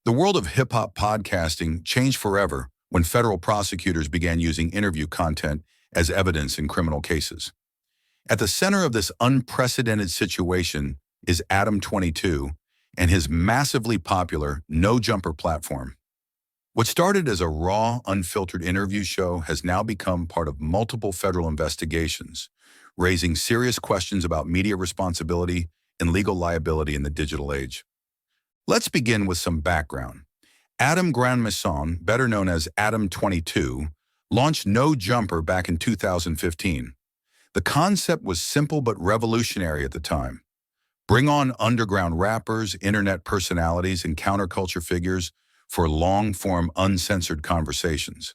The world of hip-hop podcasting changed forever when federal prosecutors began using interview content as evidence in criminal cases. At the center of this unprecedented situation is Adam22 and his massively popular No Jumper platform. What started as a raw, unfiltered interview show has now become part of multiple federal investigations, raising serious questions about media responsibility and legal liability in the digital age. Let's begin with some background. Adam Grandmaison, better known as Adam22, launched No Jumper back in 2015. The concept was simple but revolutionary at the time. Bring on underground rappers, internet personalities, and counterculture figures for long-form, uncensored conversations.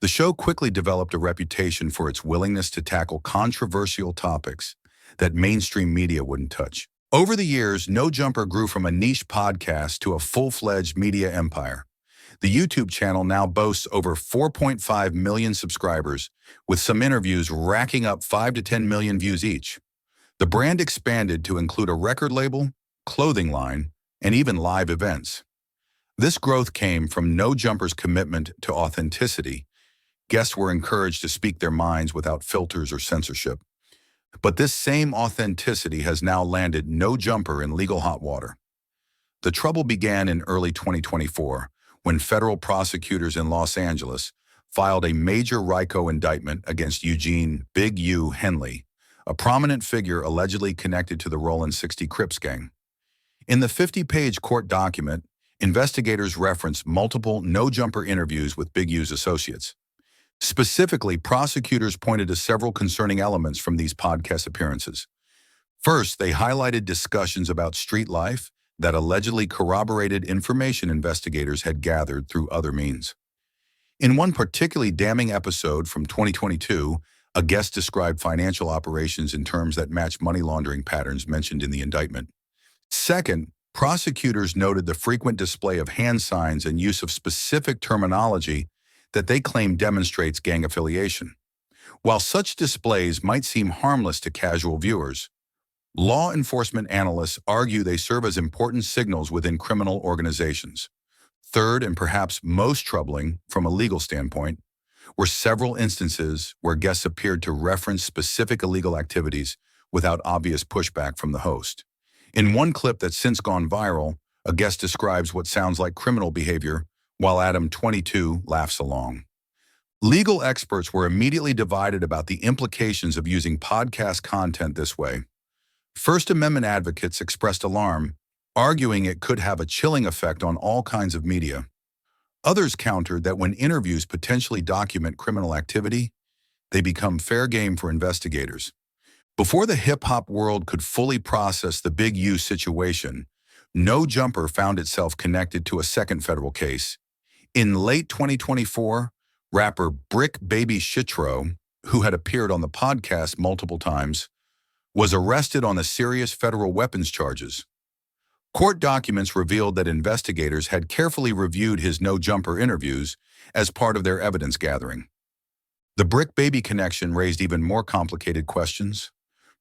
The show quickly developed a reputation for its willingness to tackle controversial topics that mainstream media wouldn't touch. Over the years, No Jumper grew from a niche podcast to a full-fledged media empire. The YouTube channel now boasts over 4.5 million subscribers, with some interviews racking up 5 to 10 million views each. The brand expanded to include a record label, clothing line, and even live events. This growth came from No Jumper's commitment to authenticity. Guests were encouraged to speak their minds without filters or censorship. But this same authenticity has now landed No Jumper in legal hot water. The trouble began in early 2024 when federal prosecutors in Los Angeles filed a major RICO indictment against Eugene Big U Henley, a prominent figure allegedly connected to the Rollin 60 Crips gang. In the 50-page court document, investigators reference multiple No Jumper interviews with Big U's associates. Specifically, prosecutors pointed to several concerning elements from these podcast appearances. First, they highlighted discussions about street life that allegedly corroborated information investigators had gathered through other means. In one particularly damning episode from 2022, a guest described financial operations in terms that matched money laundering patterns mentioned in the indictment. Second, prosecutors noted the frequent display of hand signs and use of specific terminology that they claim demonstrates gang affiliation. While such displays might seem harmless to casual viewers, law enforcement analysts argue they serve as important signals within criminal organizations. Third, and perhaps most troubling from a legal standpoint, were several instances where guests appeared to reference specific illegal activities without obvious pushback from the host. In one clip that's since gone viral, a guest describes what sounds like criminal behavior while Adam22 laughs along. Legal experts were immediately divided about the implications of using podcast content this way. First Amendment advocates expressed alarm, arguing it could have a chilling effect on all kinds of media. Others countered that when interviews potentially document criminal activity, they become fair game for investigators. Before the hip-hop world could fully process the Big U situation, No Jumper found itself connected to a second federal case. In late 2024, rapper Bricc, who had appeared on the podcast multiple times, was arrested on the serious federal weapons charges. Court documents revealed that investigators had carefully reviewed his No Jumper interviews as part of their evidence gathering. The Bricc connection raised even more complicated questions.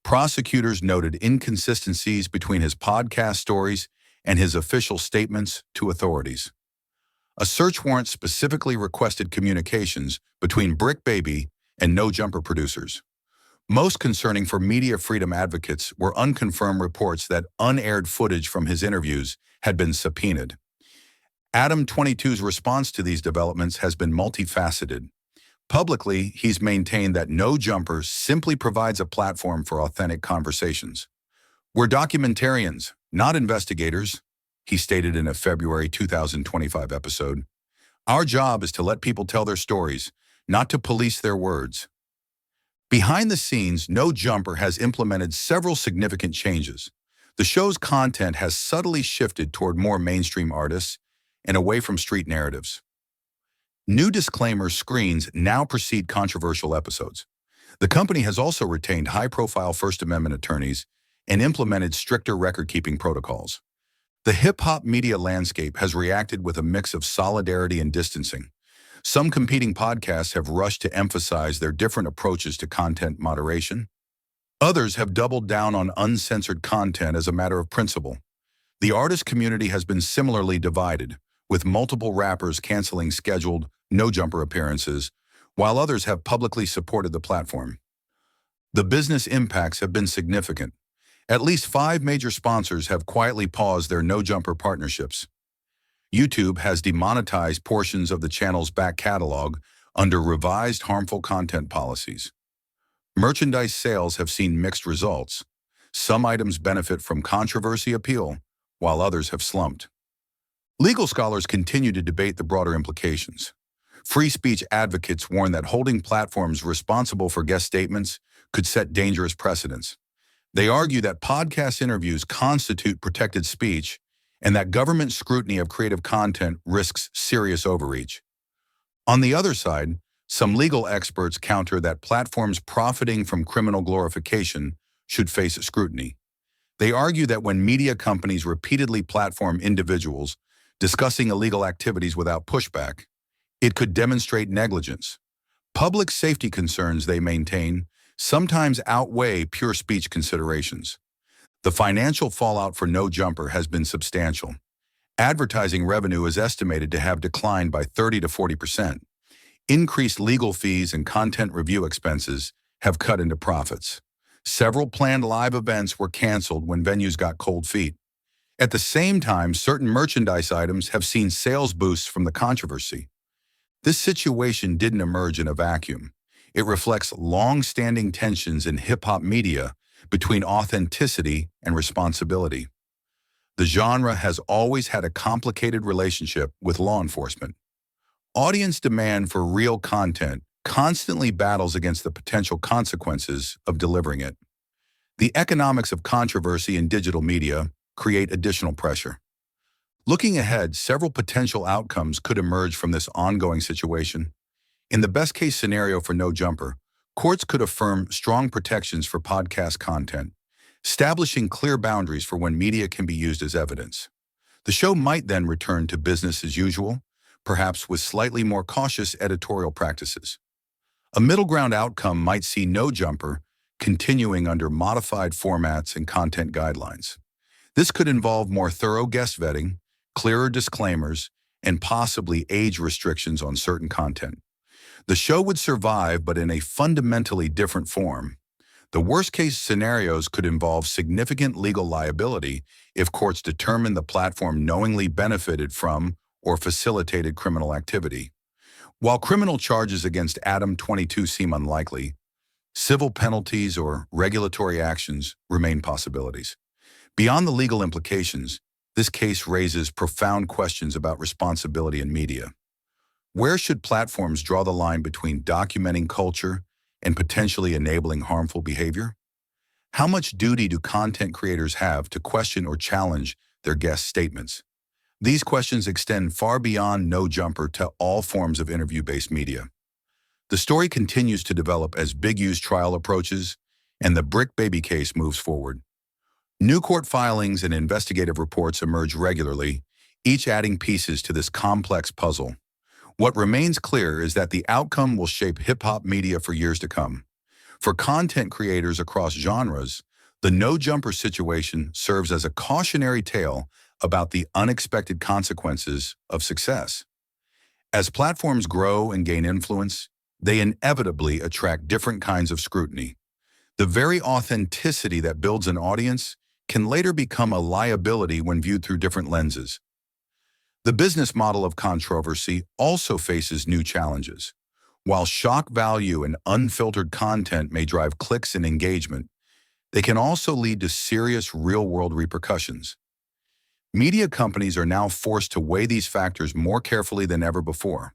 Prosecutors noted inconsistencies between his podcast stories and his official statements to authorities. A search warrant specifically requested communications between Bricc and No Jumper producers. Most concerning for media freedom advocates were unconfirmed reports that unaired footage from his interviews had been subpoenaed. Adam22's response to these developments has been multifaceted. Publicly, he's maintained that No Jumper simply provides a platform for authentic conversations. "We're documentarians, not investigators," he stated in a February 2025 episode. "Our job is to let people tell their stories, not to police their words." Behind the scenes, No Jumper has implemented several significant changes. The show's content has subtly shifted toward more mainstream artists and away from street narratives. New disclaimer screens now precede controversial episodes. The company has also retained high-profile First Amendment attorneys and implemented stricter record-keeping protocols. The hip-hop media landscape has reacted with a mix of solidarity and distancing. Some competing podcasts have rushed to emphasize their different approaches to content moderation. Others have doubled down on uncensored content as a matter of principle. The artist community has been similarly divided, with multiple rappers canceling scheduled no-jumper appearances, while others have publicly supported the platform. The business impacts have been significant. At least 5 major sponsors have quietly paused their no-jumper partnerships. YouTube has demonetized portions of the channel's back catalog under revised harmful content policies. Merchandise sales have seen mixed results. Some items benefit from controversy appeal, while others have slumped. Legal scholars continue to debate the broader implications. Free speech advocates warn that holding platforms responsible for guest statements could set dangerous precedents. They argue that podcast interviews constitute protected speech and that government scrutiny of creative content risks serious overreach. On the other side, some legal experts counter that platforms profiting from criminal glorification should face scrutiny. They argue that when media companies repeatedly platform individuals discussing illegal activities without pushback, it could demonstrate negligence. Public safety concerns, they maintain, sometimes outweigh pure speech considerations. The financial fallout for No Jumper has been substantial. Advertising revenue is estimated to have declined by 30 to 40%. Increased legal fees and content review expenses have cut into profits. Several planned live events were canceled when venues got cold feet. At the same time, certain merchandise items have seen sales boosts from the controversy. This situation didn't emerge in a vacuum. It reflects long-standing tensions in hip-hop media between authenticity and responsibility. The genre has always had a complicated relationship with law enforcement. Audience demand for real content constantly battles against the potential consequences of delivering it. The economics of controversy in digital media create additional pressure. Looking ahead, several potential outcomes could emerge from this ongoing situation. In the best-case scenario for No Jumper, courts could affirm strong protections for podcast content, establishing clear boundaries for when media can be used as evidence. The show might then return to business as usual, perhaps with slightly more cautious editorial practices. A middle ground outcome might see No Jumper continuing under modified formats and content guidelines. This could involve more thorough guest vetting, clearer disclaimers, and possibly age restrictions on certain content. The show would survive, but in a fundamentally different form. The worst-case scenarios could involve significant legal liability if courts determine the platform knowingly benefited from or facilitated criminal activity. While criminal charges against Adam22 seem unlikely, civil penalties or regulatory actions remain possibilities. Beyond the legal implications, this case raises profound questions about responsibility in media. Where should platforms draw the line between documenting culture and potentially enabling harmful behavior? How much duty do content creators have to question or challenge their guest statements? These questions extend far beyond No Jumper to all forms of interview-based media. The story continues to develop as Big U's trial approaches and the Bricc baby case moves forward. New court filings and investigative reports emerge regularly, each adding pieces to this complex puzzle. What remains clear is that the outcome will shape hip-hop media for years to come. For content creators across genres, the No Jumper situation serves as a cautionary tale about the unexpected consequences of success. As platforms grow and gain influence, they inevitably attract different kinds of scrutiny. The very authenticity that builds an audience can later become a liability when viewed through different lenses. The business model of controversy also faces new challenges. While shock value and unfiltered content may drive clicks and engagement, they can also lead to serious real-world repercussions. Media companies are now forced to weigh these factors more carefully than ever before.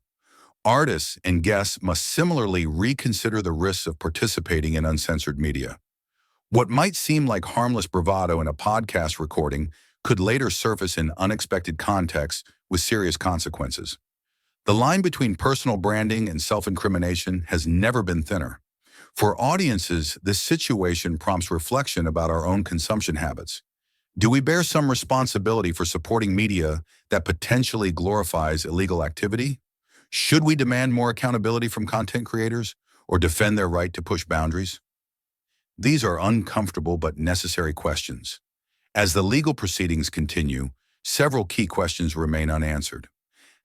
Artists and guests must similarly reconsider the risks of participating in uncensored media. What might seem like harmless bravado in a podcast recording could later surface in unexpected contexts with serious consequences. The line between personal branding and self-incrimination has never been thinner. For audiences, this situation prompts reflection about our own consumption habits. Do we bear some responsibility for supporting media that potentially glorifies illegal activity? Should we demand more accountability from content creators or defend their right to push boundaries? These are uncomfortable but necessary questions. As the legal proceedings continue, several key questions remain unanswered.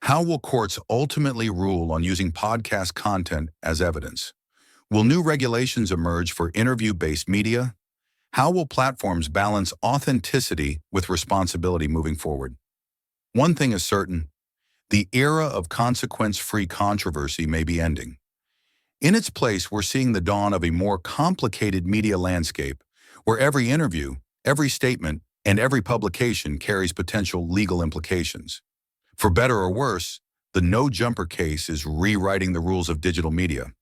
How will courts ultimately rule on using podcast content as evidence? Will new regulations emerge for interview-based media? How will platforms balance authenticity with responsibility moving forward? One thing is certain, the era of consequence-free controversy may be ending. In its place, we're seeing the dawn of a more complicated media landscape, where every interview, every statement, and every publication carries potential legal implications. For better or worse, the no jumper case is rewriting the rules of digital media.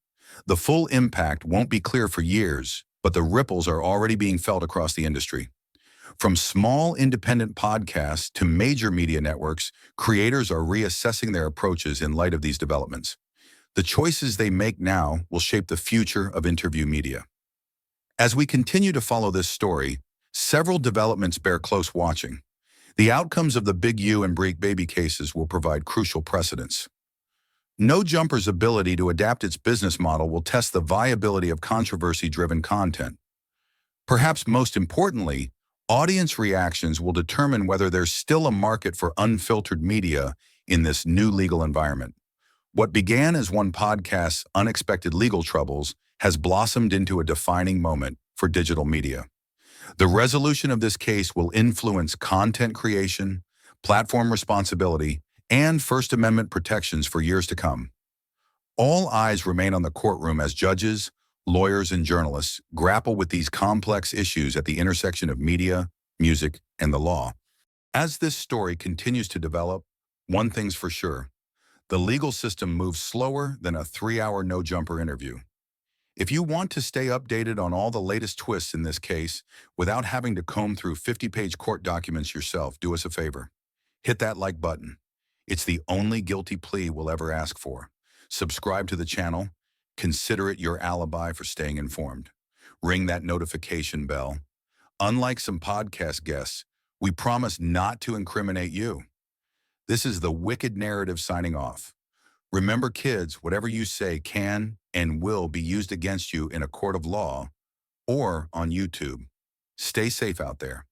The full impact won't be clear for years, but the ripples are already being felt across the industry. From small independent podcasts to major media networks, creators are reassessing their approaches in light of these developments. The choices they make now will shape the future of interview media. As we continue to follow this story, several developments bear close watching. The outcomes of the Big U and Bricc baby cases will provide crucial precedents. No Jumper's ability to adapt its business model will test the viability of controversy-driven content. Perhaps most importantly, audience reactions will determine whether there's still a market for unfiltered media in this new legal environment. What began as one podcast's unexpected legal troubles has blossomed into a defining moment for digital media. The resolution of this case will influence content creation, platform responsibility, and First Amendment protections for years to come. All eyes remain on the courtroom as judges, lawyers, and journalists grapple with these complex issues at the intersection of media, music, and the law. As this story continues to develop, one thing's for sure. The legal system moves slower than a 3-hour no-jumper interview. If you want to stay updated on all the latest twists in this case without having to comb through 50-page court documents yourself, do us a favor. Hit that like button. It's the only guilty plea we'll ever ask for. Subscribe to the channel. Consider it your alibi for staying informed. Ring that notification bell. Unlike some podcast guests, we promise not to incriminate you. This is the Wicked Narrative signing off. Remember, kids, whatever you say can and will be used against you in a court of law or on YouTube. Stay safe out there.